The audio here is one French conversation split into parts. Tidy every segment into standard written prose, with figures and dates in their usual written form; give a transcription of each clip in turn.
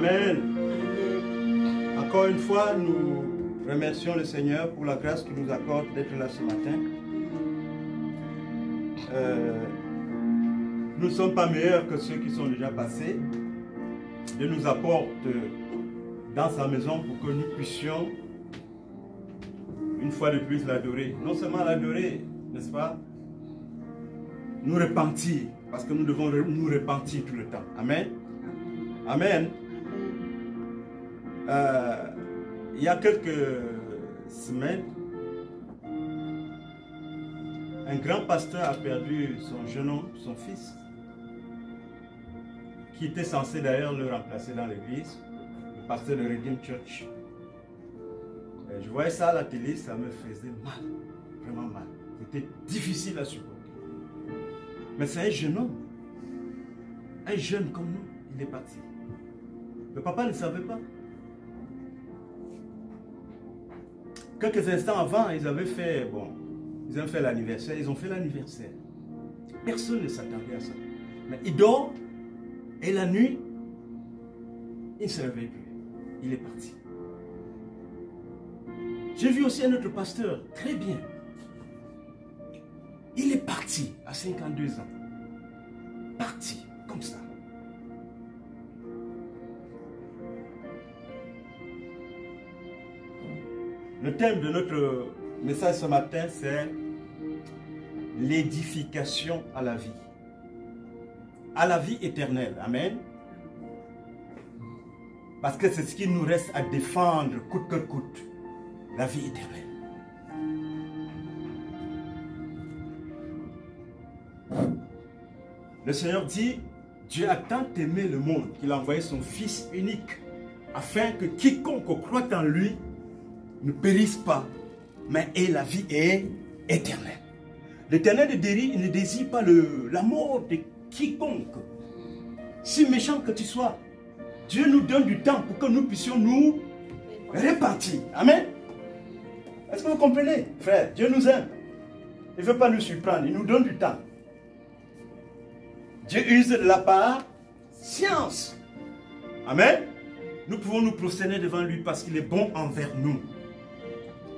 Amen. Encore une fois, nous remercions le Seigneur pour la grâce qu'il nous accorde d'être là ce matin. Nous ne sommes pas meilleurs que ceux qui sont déjà passés. Dieu nous apporte dans sa maison pour que nous puissions une fois de plus l'adorer. Non seulement l'adorer, n'est-ce pas? Nous repentir, parce que nous devons nous repentir tout le temps. Amen. Amen. Il y a quelques semaines, un grand pasteur a perdu son jeune homme, son fils, qui était censé d'ailleurs le remplacer dans l'église, le pasteur de Redeem Church. Et je voyais ça à la télé, ça me faisait mal, vraiment mal. C'était difficile à supporter. Mais c'est un jeune homme, un jeune comme nous, il est parti. Le papa ne savait pas. Quelques instants avant, ils avaient fait, ils ont fait l'anniversaire, ils ont fait l'anniversaire. Personne ne s'attendait à ça. Mais il dort, et la nuit, il ne se réveille plus. Il est parti. J'ai vu aussi un autre pasteur, très bien. Il est parti à 52 ans. Parti, comme ça. Le thème de notre message ce matin, c'est l'édification à la vie. À la vie éternelle. Amen. Parce que c'est ce qui nous reste à défendre coûte que coûte. La vie éternelle. Le Seigneur dit, Dieu a tant aimé le monde qu'il a envoyé son Fils unique afin que quiconque croit en lui ne périsse pas, mais ait la vie est éternelle. L'Éternel ne désire pas la mort de quiconque. Si méchant que tu sois, Dieu nous donne du temps pour que nous puissions nous repentir. Amen. Est-ce que vous comprenez, frère? Dieu nous aime. Il ne veut pas nous surprendre, il nous donne du temps. Dieu use de la patience. Amen. Nous pouvons nous prosterner devant lui parce qu'il est bon envers nous.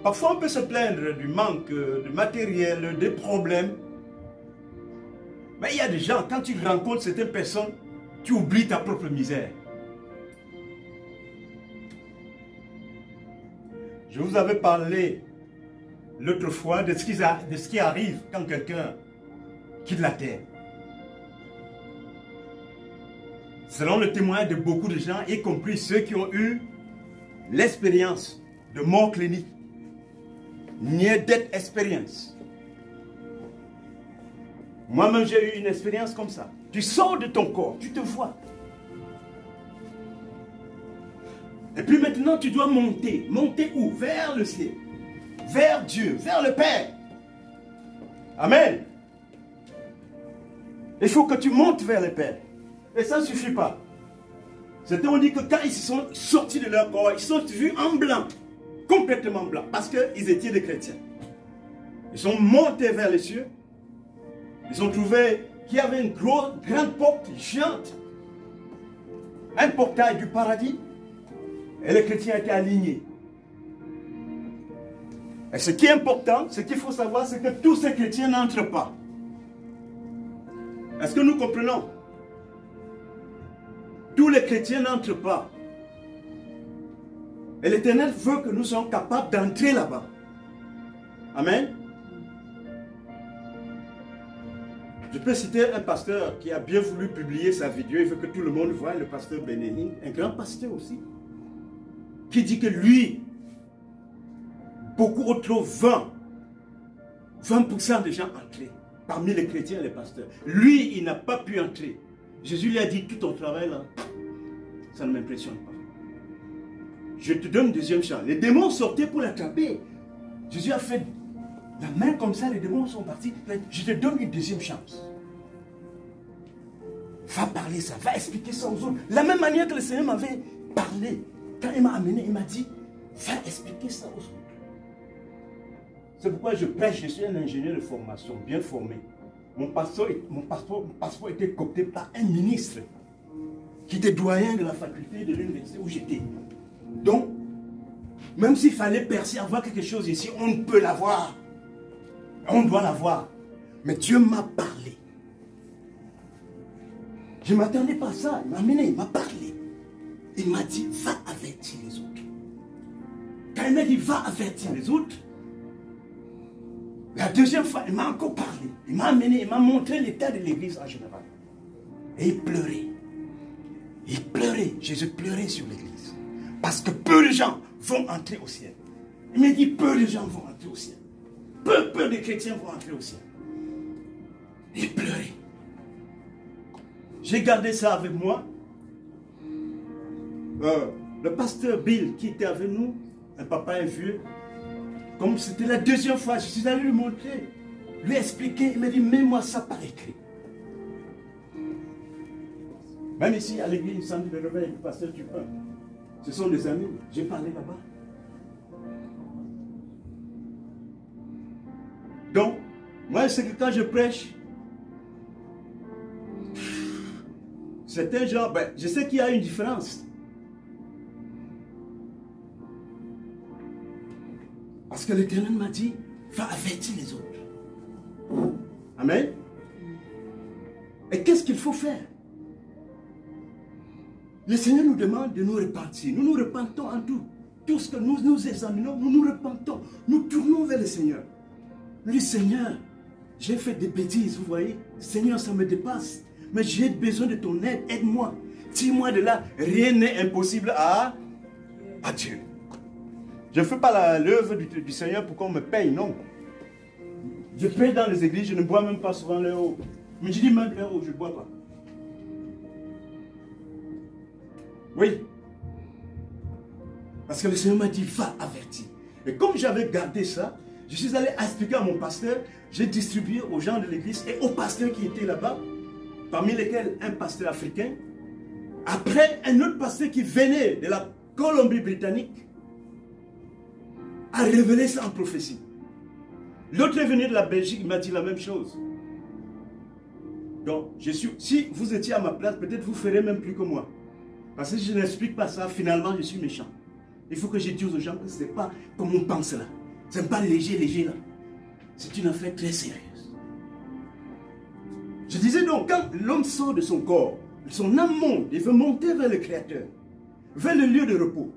Parfois, on peut se plaindre du manque de matériel, des problèmes. Mais il y a des gens, quand tu rencontres certaines personnes, tu oublies ta propre misère. Je vous avais parlé l'autre fois de ce qui arrive quand quelqu'un quitte la terre. Selon le témoignage de beaucoup de gens, y compris ceux qui ont eu l'expérience de mort clinique, near death experience. Moi-même, j'ai eu une expérience comme ça. Tu sors de ton corps, tu te vois. Et puis maintenant, tu dois monter. Monter où? Vers le ciel. Vers Dieu, vers le Père. Amen. Il faut que tu montes vers le Père. Et ça ne suffit pas. Certains ont dit que quand ils se sont sortis de leur corps, ils sont vus en blanc. Complètement blanc. Parce qu'ils étaient des chrétiens. Ils sont montés vers les cieux. Ils ont trouvé qu'il y avait une grande porte géante. Un portail du paradis. Et les chrétiens étaient alignés. Et ce qui est important, ce qu'il faut savoir, c'est que tous ces chrétiens n'entrent pas. Est-ce que nous comprenons? Tous les chrétiens n'entrent pas. Et l'Éternel veut que nous soyons capables d'entrer là-bas. Amen. Je peux citer un pasteur qui a bien voulu publier sa vidéo. Il veut que tout le monde voie, le pasteur Bénéni, un grand pasteur aussi, qui dit que lui, beaucoup trop 20% des gens entrés parmi les chrétiens et les pasteurs. Lui, il n'a pas pu entrer. Jésus lui a dit, tout ton travail là, ça ne m'impressionne pas. Je te donne une deuxième chance. Les démons sortaient pour l'attraper. Jésus a fait la main comme ça, les démons sont partis. Je te donne une deuxième chance. Va parler ça, va expliquer ça aux autres. La même manière que le Seigneur m'avait parlé. Quand il m'a amené, il m'a dit, va expliquer ça aux autres. C'est pourquoi je prêche, je suis un ingénieur de formation, bien formé. Mon passeport était coopté par un ministre. qui était doyen de la faculté de l'université où j'étais. Donc, même s'il fallait percer, avoir quelque chose ici, on peut l'avoir. On doit l'avoir. Mais Dieu m'a parlé. Je ne m'attendais pas à ça. Il m'a amené, il m'a parlé. Il m'a dit, va avertir les autres. Quand il m'a dit, va avertir les autres, la deuxième fois, il m'a encore parlé. Il m'a amené, il m'a montré l'état de l'église en général. Et il pleurait. Il pleurait. Jésus pleurait sur l'église. Parce que peu de gens vont entrer au ciel. Il m'a dit, peu de gens vont entrer au ciel. Peu de chrétiens vont entrer au ciel. Il pleurait. J'ai gardé ça avec moi. Le pasteur Bill qui était avec nous, un papa, un vieux, comme c'était la deuxième fois, je suis allé lui montrer, lui expliquer. Il m'a dit, mets-moi ça par écrit. Même ici, à l'église, samedi de réveil, le pasteur Dupin, ce sont des amis. J'ai parlé là-bas. Donc, moi, c'est que quand je prêche, certains gens, ben, je sais qu'il y a une différence. Parce que l'Éternel m'a dit, va avertir les autres. Amen. Et qu'est-ce qu'il faut faire? Le Seigneur nous demande de nous repentir. Nous nous repentons en tout. Tout ce que nous nous examinons, nous nous repentons. Nous tournons vers le Seigneur. Nous disons, Seigneur, j'ai fait des bêtises, vous voyez. Seigneur, ça me dépasse. Mais j'ai besoin de ton aide. Aide-moi. Tire-moi de là. Rien n'est impossible à Dieu. Je ne fais pas l'œuvre du Seigneur pour qu'on me paye, non. Je paye dans les églises, je ne bois même pas souvent l'eau. Mais je dis même l'eau, je ne bois pas. Oui. Parce que le Seigneur m'a dit, va avertir. Et comme j'avais gardé ça, je suis allé expliquer à mon pasteur, j'ai distribué aux gens de l'église et aux pasteurs qui étaient là-bas, parmi lesquels un pasteur africain, après un autre pasteur qui venait de la Colombie-Britannique, a révélé ça en prophétie. L'autre est venu de la Belgique, il m'a dit la même chose. Donc, si vous étiez à ma place, peut-être vous ferez même plus que moi. Parce que si je n'explique pas ça, finalement, je suis méchant. Il faut que je dise aux gens que ce n'est pas comme on pense là. Ce n'est pas léger là. C'est une affaire très sérieuse. Je disais donc, quand l'homme sort de son corps, son âme monte, il veut monter vers le Créateur, vers le lieu de repos.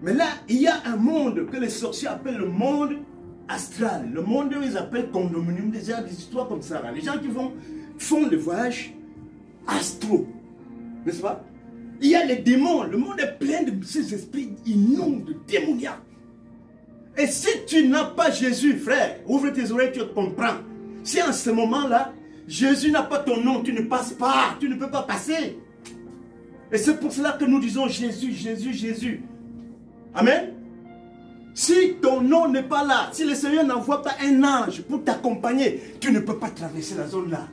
Mais là, il y a un monde que les sorciers appellent le monde astral. Le monde où ils appellent condominium, des histoires comme ça. Là. Les gens qui font le voyage astro. N'est-ce pas? Il y a les démons. Le monde est plein de ces esprits inondes, démoniaques. Et si tu n'as pas Jésus, frère, ouvre tes oreilles, tu comprends. Si en ce moment-là, Jésus n'a pas ton nom, tu ne passes pas. Tu ne peux pas passer. Et c'est pour cela que nous disons Jésus, Jésus, Jésus. Amen. Si ton nom n'est pas là, si le Seigneur n'envoie pas un ange pour t'accompagner, tu ne peux pas traverser la zone là.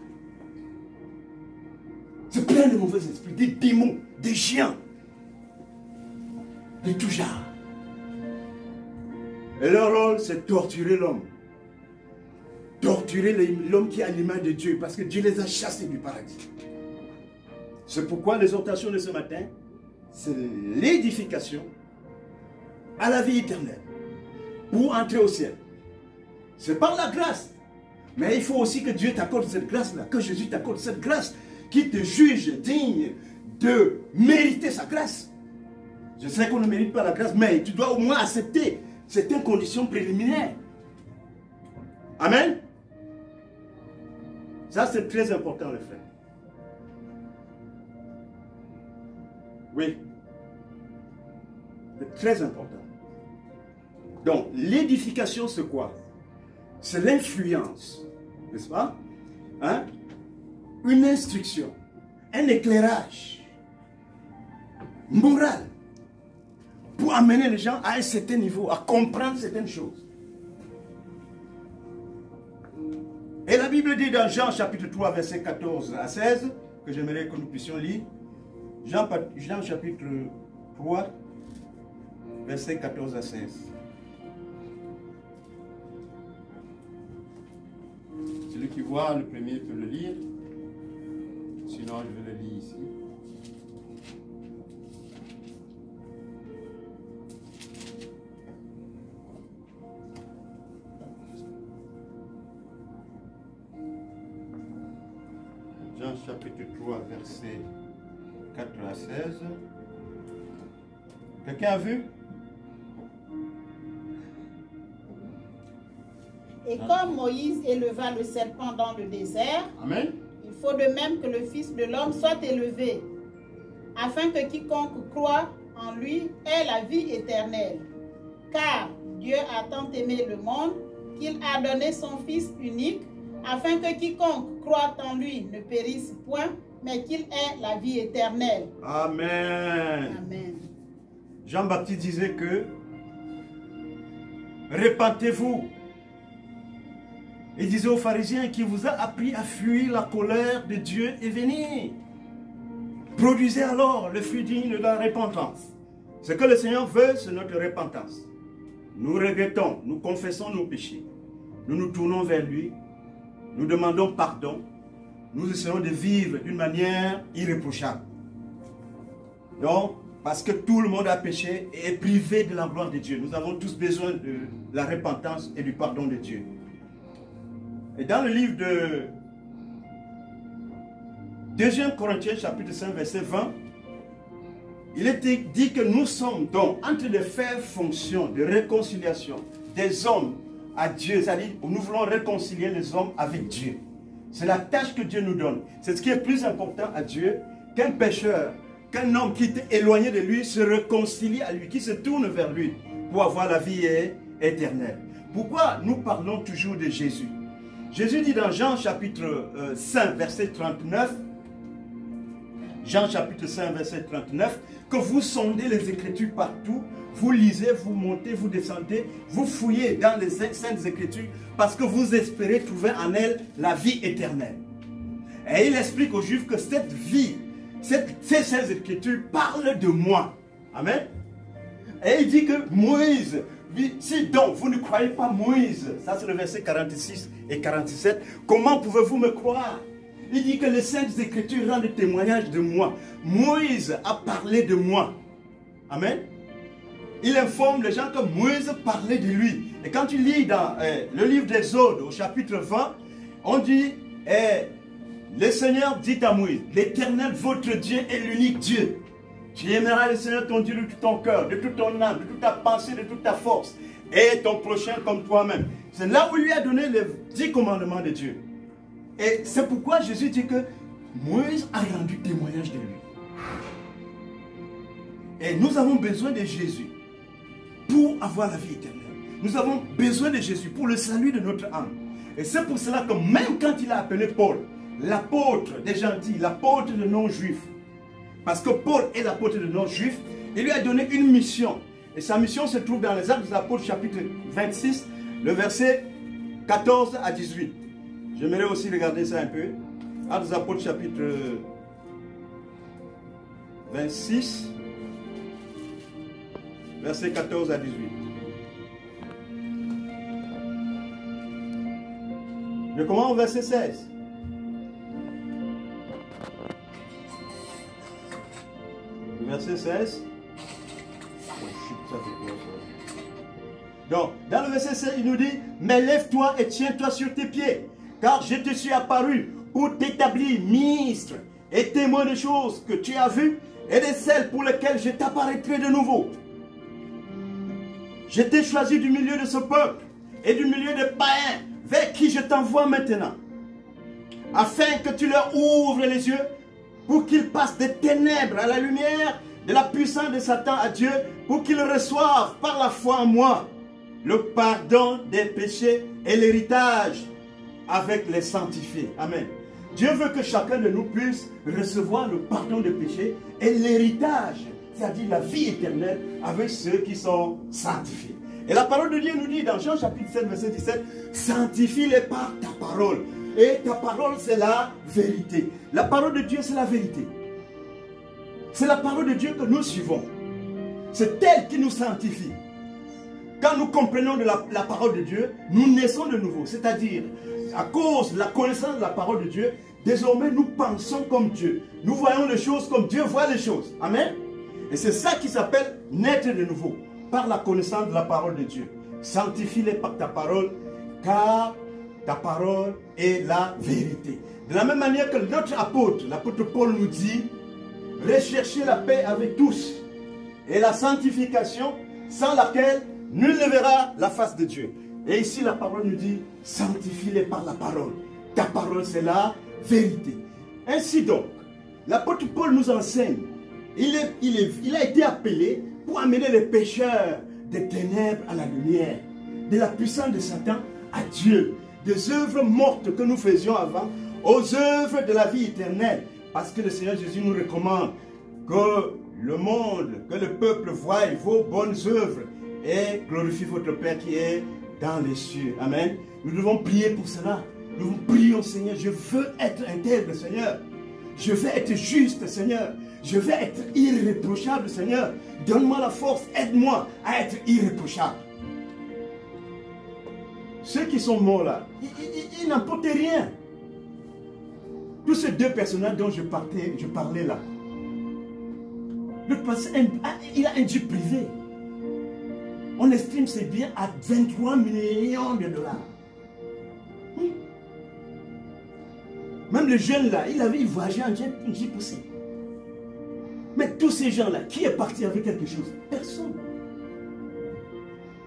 C'est plein de mauvais esprits, des démons, des chiens, de tout genre. Et leur rôle, c'est torturer l'homme. Torturer l'homme qui est à l'image de Dieu, parce que Dieu les a chassés du paradis. C'est pourquoi l'exhortation de ce matin, c'est l'édification à la vie éternelle, pour entrer au ciel. C'est par la grâce. Mais il faut aussi que Dieu t'accorde cette grâce-là, que Jésus t'accorde cette grâce, qui te juge digne de mériter sa grâce. Je sais qu'on ne mérite pas la grâce, mais tu dois au moins accepter certaines conditions préliminaires. Amen. Ça, c'est très important, les frères. Oui. C'est très important. Donc, l'édification, c'est quoi? C'est l'influence, n'est-ce pas? Hein? Une instruction, un éclairage moral pour amener les gens à un certain niveau, à comprendre certaines choses. Et la Bible dit dans Jean chapitre 3, verset 14 à 16, que j'aimerais que nous puissions lire. Jean chapitre 3, verset 14 à 16. Celui qui voit le premier peut le lire. Sinon, je vais le lire ici. chapitre 3, versets 4 à 16. Quelqu'un a vu? Et comme Moïse éleva le serpent dans le désert, Amen. il faut de même que le Fils de l'homme soit élevé, afin que quiconque croit en lui ait la vie éternelle. Car Dieu a tant aimé le monde qu'il a donné son Fils unique, afin que quiconque croit en lui ne périsse point, mais qu'il ait la vie éternelle. Amen. Amen. Jean-Baptiste disait que repentez-vous. Il disait aux pharisiens qui vous a appris à fuir la colère de Dieu et venir. Produisez alors le fruit digne de la repentance. Ce que le Seigneur veut, c'est notre repentance. Nous regrettons, nous confessons nos péchés. Nous nous tournons vers lui. Nous demandons pardon. Nous essayons de vivre d'une manière irréprochable. Donc, parce que tout le monde a péché et est privé de la gloire de Dieu. Nous avons tous besoin de la repentance et du pardon de Dieu. Et dans le livre de 2 Corinthiens chapitre 5 verset 20, il est dit que nous sommes donc en train de faire fonction de réconciliation des hommes à Dieu. C'est-à-dire que nous voulons réconcilier les hommes avec Dieu. C'est la tâche que Dieu nous donne. C'est ce qui est plus important à Dieu qu'un pécheur, qu'un homme qui est éloigné de lui se réconcilie à lui, qui se tourne vers lui pour avoir la vie éternelle. Pourquoi nous parlons toujours de Jésus? Jésus dit dans Jean chapitre 5 verset 39, Jean chapitre 5 verset 39, que vous sondez les Écritures partout, vous lisez, vous montez, vous descendez, vous fouillez dans les Saintes Écritures parce que vous espérez trouver en elles la vie éternelle. Et il explique aux Juifs que cette vie, ces Saintes Écritures parlent de moi. Amen. Et il dit que Moïse, si donc vous ne croyez pas Moïse, ça c'est le verset 46 et 47, comment pouvez-vous me croire? Il dit que les Saintes Écritures rendent témoignage de moi. Moïse a parlé de moi. Amen. Il informe les gens que Moïse parlait de lui. Et quand tu lis dans le livre d'Exode au chapitre 20, on dit, le Seigneur dit à Moïse, l'Éternel votre Dieu est l'unique Dieu. Tu aimeras le Seigneur ton Dieu de tout ton cœur, de toute ton âme, de toute ta pensée, de toute ta force. Et ton prochain comme toi-même. C'est là où il lui a donné les 10 commandements de Dieu. Et c'est pourquoi Jésus dit que Moïse a rendu témoignage de lui. Et nous avons besoin de Jésus pour avoir la vie éternelle. Nous avons besoin de Jésus pour le salut de notre âme. Et c'est pour cela que même quand il a appelé Paul, l'apôtre des gentils, l'apôtre des non-juifs, parce que Paul est l'apôtre des non-juifs, il lui a donné une mission. Et sa mission se trouve dans les Actes des Apôtres chapitre 26, le verset 14 à 18. J'aimerais aussi regarder ça un peu. Actes des Apôtres chapitre 26, verset 14 à 18. Je commence au verset 16. Verset 16. Donc, dans le verset 16, il nous dit, mais lève-toi et tiens-toi sur tes pieds, car je te suis apparu pour t'établir ministre et témoin des choses que tu as vues et de celles pour lesquelles je t'apparaîtrai de nouveau. Je t'ai choisi du milieu de ce peuple et du milieu des païens vers qui je t'envoie maintenant, afin que tu leur ouvres les yeux pour qu'ils passent des ténèbres à la lumière, de la puissance de Satan à Dieu, pour qu'ils reçoivent par la foi en moi le pardon des péchés et l'héritage avec les sanctifiés. Amen. Dieu veut que chacun de nous puisse recevoir le pardon des péchés et l'héritage, c'est-à-dire la vie éternelle avec ceux qui sont sanctifiés. Et la parole de Dieu nous dit dans Jean chapitre 7 verset 17, sanctifie-les par ta parole. Et ta parole c'est la vérité. La parole de Dieu c'est la vérité. C'est la parole de Dieu que nous suivons. C'est elle qui nous sanctifie. Quand nous comprenons de la parole de Dieu, nous naissons de nouveau. C'est-à-dire, à cause de la connaissance de la parole de Dieu, désormais nous pensons comme Dieu. Nous voyons les choses comme Dieu voit les choses. Amen. Et c'est ça qui s'appelle naître de nouveau, par la connaissance de la parole de Dieu. Sanctifie-les par ta parole, car ta parole est la vérité. De la même manière que notre apôtre, l'apôtre Paul nous dit, recherchez la paix avec tous et la sanctification sans laquelle nul ne verra la face de Dieu. Et ici la parole nous dit, sanctifie-les par la parole. Ta parole c'est la vérité. Ainsi donc, l'apôtre Paul nous enseigne, il a été appelé pour amener les pécheurs des ténèbres à la lumière, de la puissance de Satan à Dieu, des œuvres mortes que nous faisions avant, aux œuvres de la vie éternelle. Parce que le Seigneur Jésus nous recommande que le monde, que le peuple voie vos bonnes œuvres et glorifie votre Père qui est dans les cieux. Amen. Nous devons prier pour cela. Nous prions, Seigneur, je veux être intègre, Seigneur. Je veux être juste, Seigneur. Je veux être irréprochable, Seigneur. Donne-moi la force, aide-moi à être irréprochable. Ceux qui sont morts là, ils n'emportent rien. Tous ces deux personnages dont je parlais là, il a un jet privé. On estime ses biens à 23 millions de dollars. Même le jeune là, il voyageait en jet poussé. Mais tous ces gens-là, qui est parti avec quelque chose? Personne.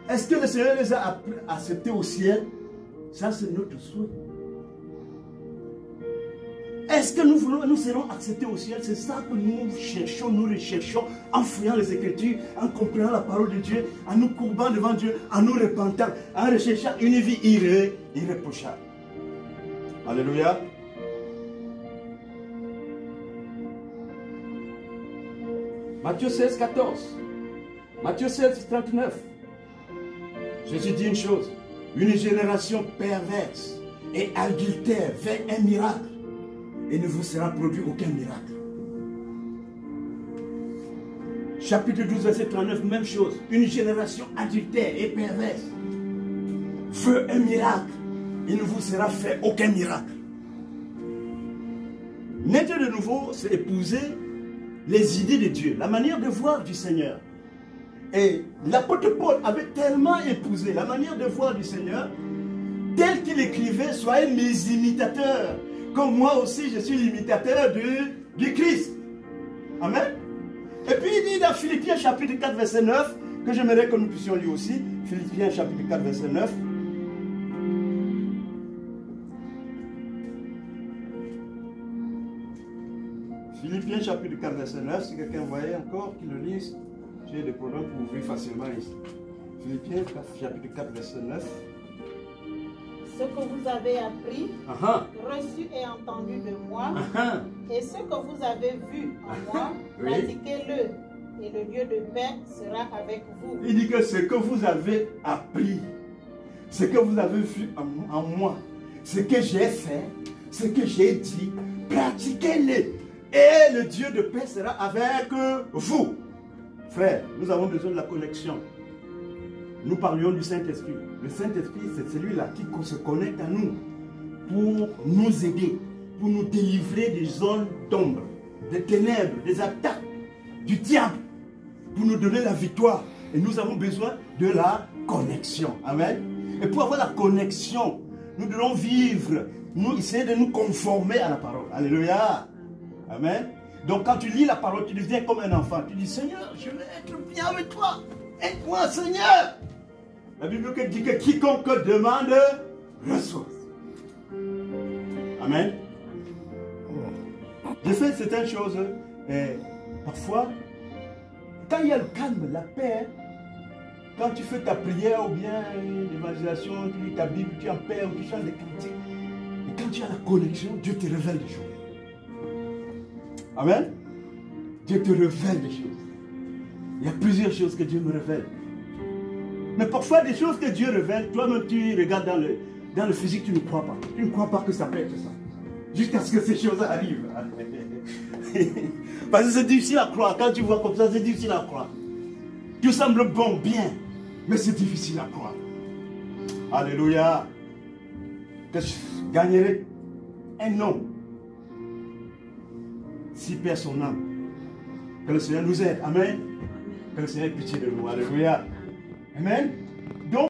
Est-ce que le Seigneur les a acceptés au ciel? Ça, c'est notre souhait. Est-ce que nous serons acceptés au ciel? C'est ça que nous cherchons, nous recherchons, en fouillant les Écritures, en comprenant la parole de Dieu, en nous courbant devant Dieu, en nous repentant, en recherchant une vie irréprochable. Alléluia. Matthieu 16, 14. Matthieu 16, 39. Jésus dit une chose. Une génération perverse et adultère fait un miracle. Et ne vous sera produit aucun miracle. Chapitre 12, verset 39, même chose. Une génération adultère et perverse veut un miracle. Il ne vous sera fait aucun miracle. Naître de nouveau, c'est épouser les idées de Dieu, la manière de voir du Seigneur. Et l'apôtre Paul avait tellement épousé la manière de voir du Seigneur, tel qu'il écrivait, soyez mes imitateurs, comme moi aussi je suis l'imitateur du Christ. Amen. Et puis il dit dans Philippiens chapitre 4 verset 9, que j'aimerais que nous puissions lire aussi, Philippiens chapitre 4 verset 9. Philippiens chapitre 4 verset 9, si quelqu'un voyait encore qu'il le lise, j'ai des problèmes pour ouvrir facilement ici. Philippiens chapitre 4 verset 9. Ce que vous avez appris, reçu et entendu de moi, et ce que vous avez vu en moi, pratiquez-le, et le Dieu de paix sera avec vous. Il dit que ce que vous avez appris, ce que vous avez vu en moi, ce que j'ai fait, ce que j'ai dit, pratiquez-le. Et le Dieu de paix sera avec vous. Frère, nous avons besoin de la connexion. Nous parlions du Saint-Esprit. Le Saint-Esprit, c'est celui-là qui se connecte à nous pour nous aider, pour nous délivrer des zones d'ombre, des ténèbres, des attaques du diable, pour nous donner la victoire. Et nous avons besoin de la connexion. Amen. Et pour avoir la connexion, nous devons vivre, essayer de nous conformer à la parole. Alléluia. Amen. Donc quand tu lis la parole, tu deviens comme un enfant. Tu dis, Seigneur, je vais être bien avec toi. Aide-moi, Seigneur. La Bible dit que quiconque demande, reçoit. Amen. Je fais certaines choses. Parfois, quand il y a le calme, la paix, quand tu fais ta prière ou bien l'évangélisation, tu lis ta Bible, tu es en paix ou tu chantes des cantiques. Et quand tu as la connexion, Dieu te révèle des choses. Amen. Dieu te révèle des choses. Il y a plusieurs choses que Dieu me révèle. Mais parfois, des choses que Dieu révèle, toi-même tu regardes dans le physique, tu ne crois pas. Tu ne crois pas que ça peut être ça. Jusqu'à ce que ces choses arrivent. Parce que c'est difficile à croire. Quand tu vois comme ça, c'est difficile à croire. Tout semble bon, bien. Mais c'est difficile à croire. Alléluia. Que je gagnerai un homme si perd son âme. Que le Seigneur nous aide. Amen. Que le Seigneur ait pitié de nous. Alléluia. Amen. Donc,